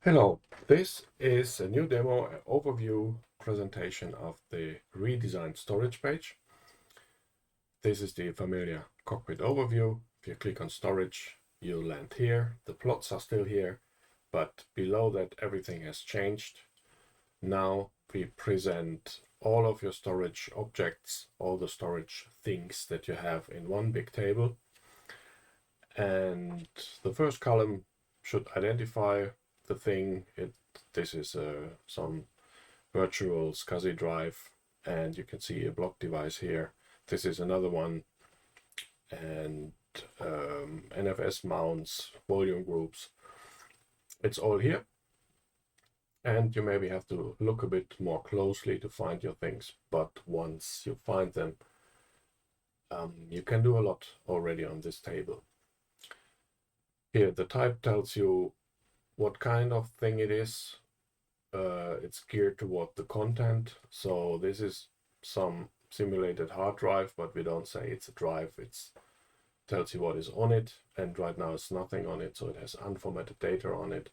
Hello, this is a new demo overview presentation of the redesigned storage page. This is the familiar cockpit overview. If you click on storage, you'll land here. The plots are still here, but below that everything has changed. Now we present all of your storage objects, all the storage things that you have in one big table. And the first column should identify the thing. This is some virtual SCSI drive, and you can see a block device here. This is another one, and NFS mounts, volume groups. It's all here, and you maybe have to look a bit more closely to find your things, but once you find them, you can do a lot already on this table. Here the type tells you what kind of thing it is. It's geared toward the content. So this is some simulated hard drive, but we don't say it's a drive. It tells you what is on it, and right now it's nothing on it, so it has unformatted data on it.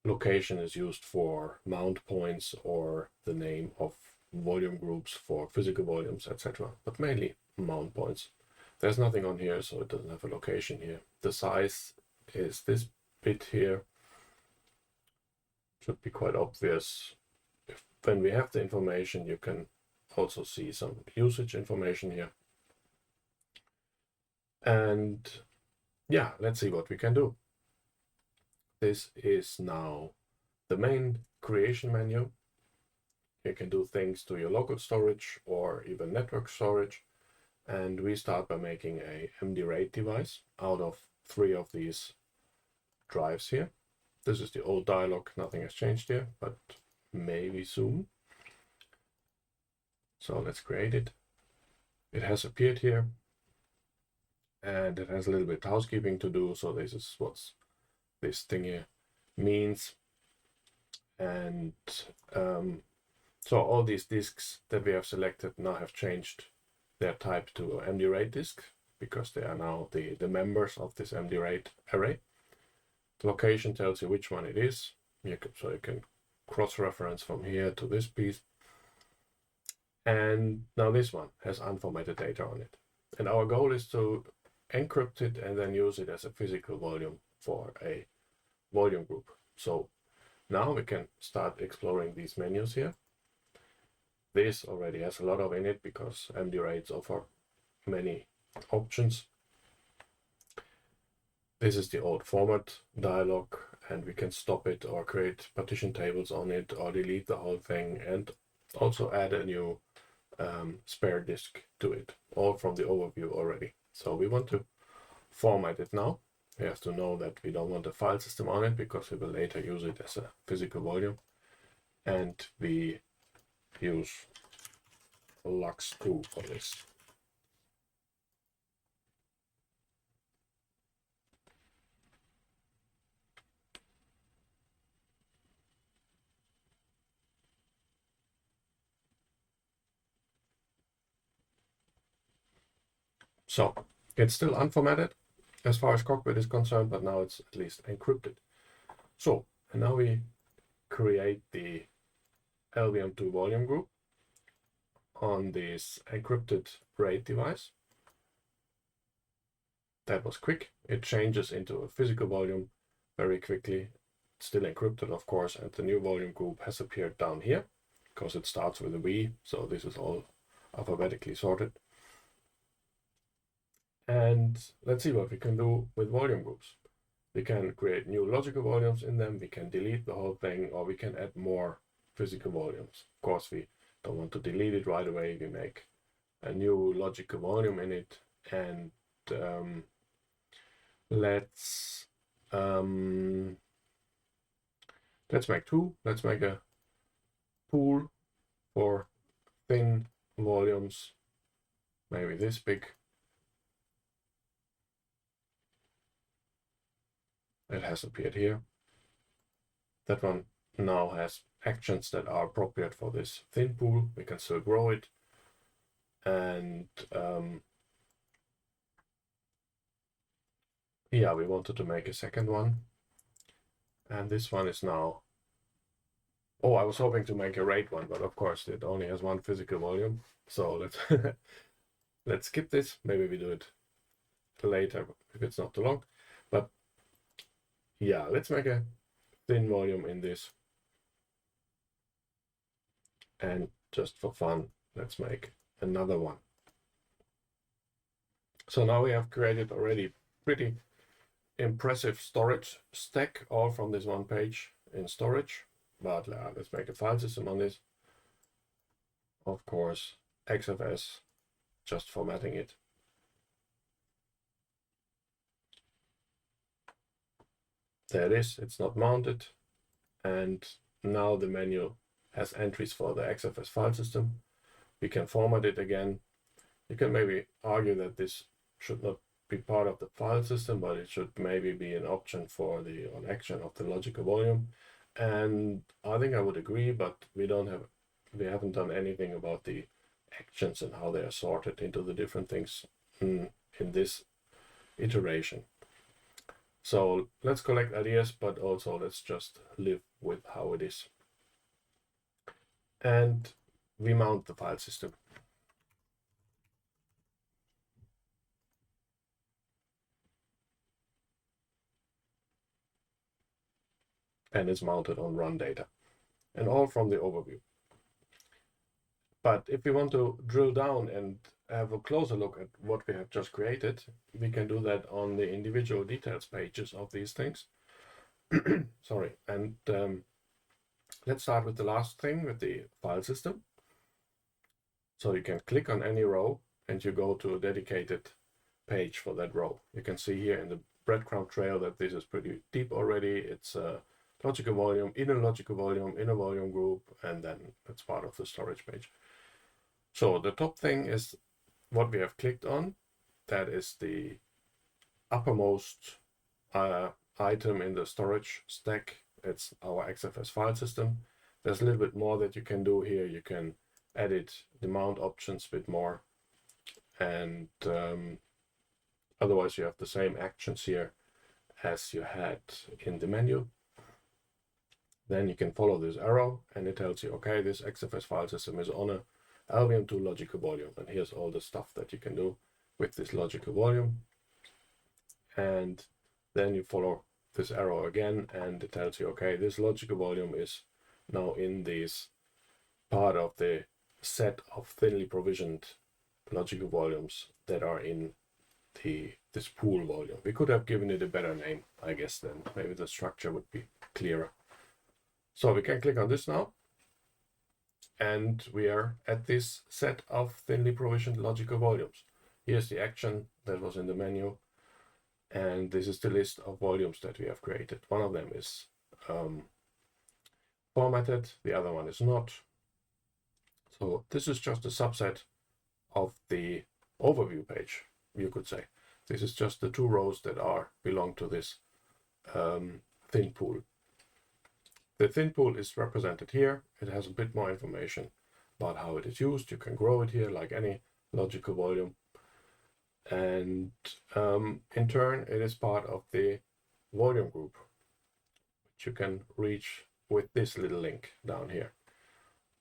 Location is used for mount points or the name of volume groups for physical volumes, etc., but mainly mount points. There's nothing on here, so it doesn't have a location here. The size is this bit here. Should be quite obvious. When we have the information, you can also see some usage information here. And yeah, let's see what we can do. This is now the main creation menu. You can do things to your local storage or even network storage. And we start by making a MD RAID device out of 3 of these drives here. This is the old dialog, nothing has changed here, but maybe soon. So let's create it. It has appeared here, and it has a little bit of housekeeping to do. So this is what this thing here means. And so all these disks that we have selected now have changed their type to MD RAID disk, because they are now the members of this MD RAID array. The location tells you which one it is, so you can cross-reference from here to this piece. And now this one has unformatted data on it. And our goal is to encrypt it and then use it as a physical volume for a volume group. So now we can start exploring these menus here. This already has a lot of in it because MD RAIDs offer many options. This is the old format dialog, and we can stop it or create partition tables on it or delete the whole thing, and also add a new spare disk to it, all from the overview already. So we want to format it now. We have to know that we don't want a file system on it because we will later use it as a physical volume. And we use LUX2 for this. So it's still unformatted as far as Cockpit is concerned, but now it's at least encrypted. So, and now we create the LVM2 volume group on this encrypted RAID device. That was quick. It changes into a physical volume very quickly. It's still encrypted, of course, and the new volume group has appeared down here because it starts with a V, so this is all alphabetically sorted. And let's see what we can do with volume groups. We can create new logical volumes in them, we can delete the whole thing, or we can add more physical volumes. Of course, we don't want to delete it right away. We make a new logical volume in it, and let's make 2. Let's make a pool for thin volumes, maybe this big. It has appeared here. That one now has actions that are appropriate for this thin pool. We can still grow it. And yeah, we wanted to make a second one. And this one is now, oh, I was hoping to make a rate one, but of course it only has one physical volume. So let's let's skip this. Maybe we do it later if it's not too long. But yeah, let's make a thin volume in this. And just for fun, let's make another one. So now we have created already pretty impressive storage stack, all from this one page in storage. But let's make a file system on this. Of course, XFS, just formatting it. There it is, it's not mounted. And now the menu has entries for the XFS file system. We can format it again. You can maybe argue that this should not be part of the file system, but it should maybe be an option for the action of the logical volume. And I think I would agree, but we haven't done anything about the actions and how they are sorted into the different things in this iteration. So let's collect ideas, but also let's just live with how it is. And we mount the file system. And it's mounted on run data, and all from the overview. But if we want to drill down and have a closer look at what we have just created, we can do that on the individual details pages of these things. Sorry, and let's start with the last thing, with the file system. So you can click on any row and you go to a dedicated page for that row. You can see here in the breadcrumb trail that this is pretty deep already. It's a logical volume, inner logical volume, inner volume group, and then it's part of the storage page. So the top thing is what we have clicked on. That is the uppermost item in the storage stack. It's our XFS file system. There's a little bit more that you can do here. You can edit the mount options a bit more, and otherwise you have the same actions here as you had in the menu. Then you can follow this arrow and it tells you, okay, this XFS file system is on a LVM2 logical volume, and here's all the stuff that you can do with this logical volume. And then you follow this arrow again and it tells you, okay, this logical volume is now in this part of the set of thinly provisioned logical volumes that are in this pool volume. We could have given it a better name, I guess, then maybe the structure would be clearer. So we can click on this now, and we are at this set of thinly provisioned logical volumes. Here's the action that was in the menu, and this is the list of volumes that we have created. One of them is formatted, the other one is not. So this is just a subset of the overview page, you could say. This is just the two rows that belong to this thin pool. The thin pool is represented here. It has a bit more information about how it is used. You can grow it here like any logical volume. And in turn, it is part of the volume group, which you can reach with this little link down here.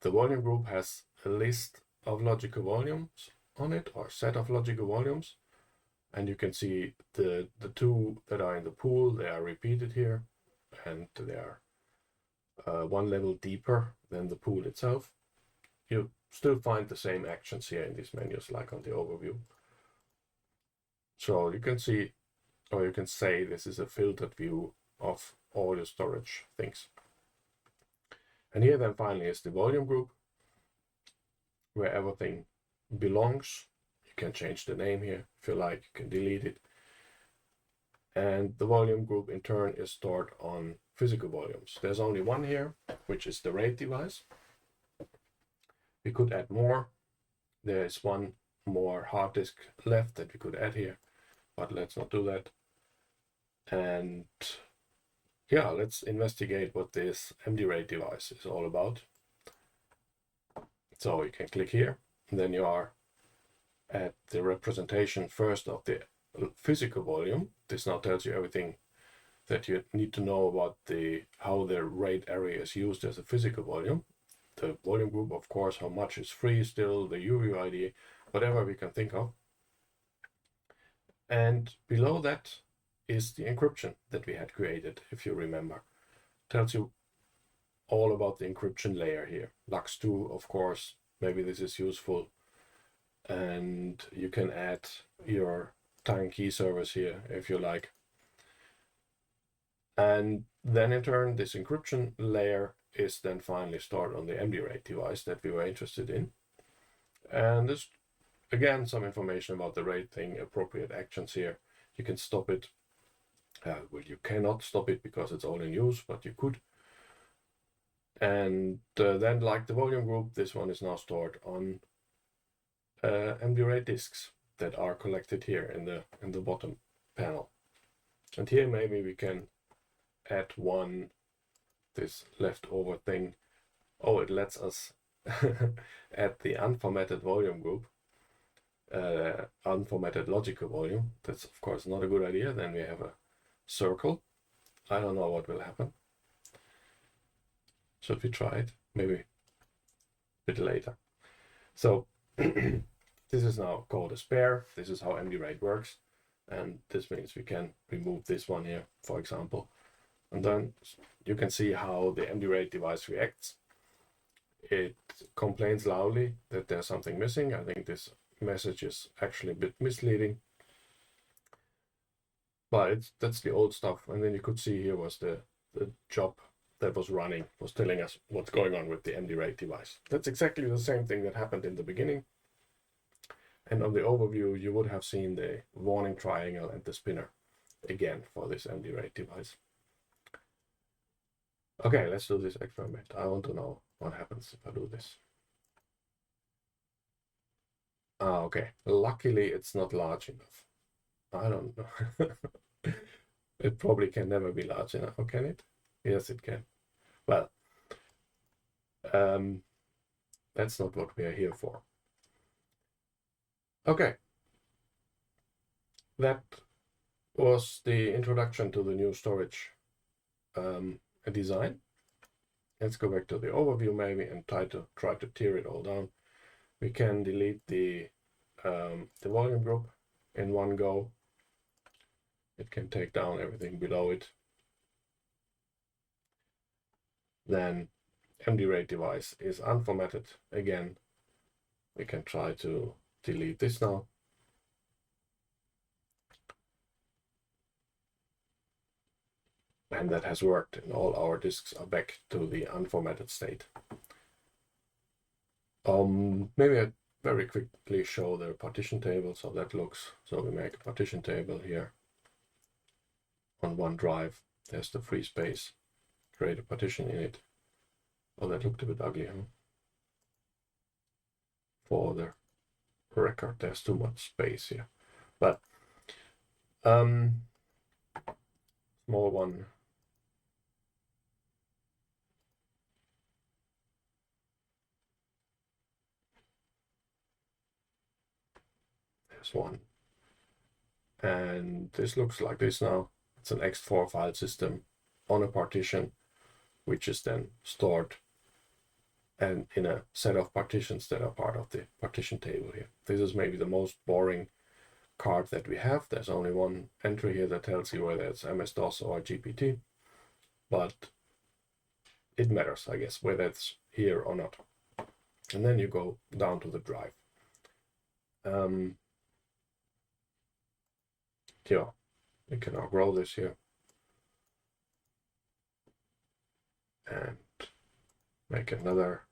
The volume group has a list of logical volumes on it, or set of logical volumes. And you can see the two that are in the pool, they are repeated here, and they are one level deeper than the pool itself. You still find the same actions here in these menus like on the overview. So you can see, or you can say, this is a filtered view of all your storage things. And here then finally is the volume group, where everything belongs. You can change the name here if you like, you can delete it. And the volume group in turn is stored on physical volumes. There's only one here, which is the RAID device. We could add more. There is one more hard disk left that we could add here, but let's not do that. And yeah, let's investigate what this MD RAID device is all about. So you can click here, and then you are at the representation first of the physical volume. This now tells you everything that you need to know about how the rate area is used as a physical volume. The volume group, of course, how much is free still, the UUID, whatever we can think of. And below that is the encryption that we had created, if you remember. Tells you all about the encryption layer here. LUX2, of course, maybe this is useful. And you can add your time key service here if you like. And then in turn, this encryption layer is then finally stored on the MD-RAID device that we were interested in. And there's again some information about the RAID thing, appropriate actions here. You can stop it. Well, you cannot stop it because it's all in use, but you could. And then, like the volume group, this one is now stored on MD-RAID disks that are collected here in the bottom panel. And here maybe we can add this leftover thing. Oh, it lets us add the unformatted volume group, unformatted logical volume. That's of course not a good idea. Then we have a circle. I don't know what will happen. Should we try it? Maybe a bit later. So this is now called a spare. This is how MD-RAID works. And this means we can remove this one here, for example. And then you can see how the MD-RAID device reacts. It complains loudly that there's something missing. I think this message is actually a bit misleading. But that's the old stuff. And then you could see here was the job that was running, was telling us what's going on with the MD-RAID device. That's exactly the same thing that happened in the beginning. And on the overview, you would have seen the warning triangle and the spinner again for this MD-RAID device. Okay, let's do this experiment. I want to know what happens if I do this. Okay. Luckily, it's not large enough. I don't know. It probably can never be large enough, or can it? Yes, it can. Well, that's not what we are here for. Okay. That was the introduction to the new storage design. Let's go back to the overview maybe and try to tear it all down. We can delete the volume group in one go. It can take down everything below it. Then MD-RAID device is unformatted again. We can try to delete this now. And that has worked, and all our disks are back to the unformatted state. Maybe I very quickly show the partition table, so that looks. So we make a partition table here on one drive. There's the free space. Create a partition in it. Oh, that looked a bit ugly, huh? For the record, there's too much space here. But small one. There's one. And this looks like this now. It's an Ext4 file system on a partition, which is then stored and in a set of partitions that are part of the partition table here. This is maybe the most boring card that we have. There's only one entry here that tells you whether it's MS-DOS or GPT, but it matters, I guess, whether it's here or not. And then you go down to the drive. Yeah, we can now grow this here and make another.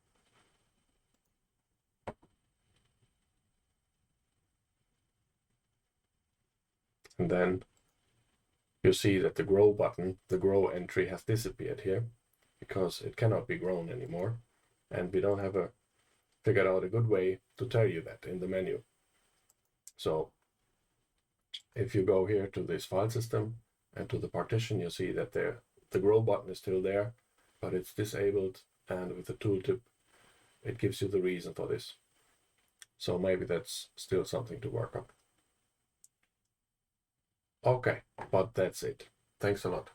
And then you see that the grow button, the grow entry has disappeared here because it cannot be grown anymore. And we don't have figured out a good way to tell you that in the menu. So if you go here to this file system and to the partition, you see that the grow button is still there, but it's disabled, and with the tooltip, it gives you the reason for this. So maybe that's still something to work on. Okay, but that's it. Thanks a lot.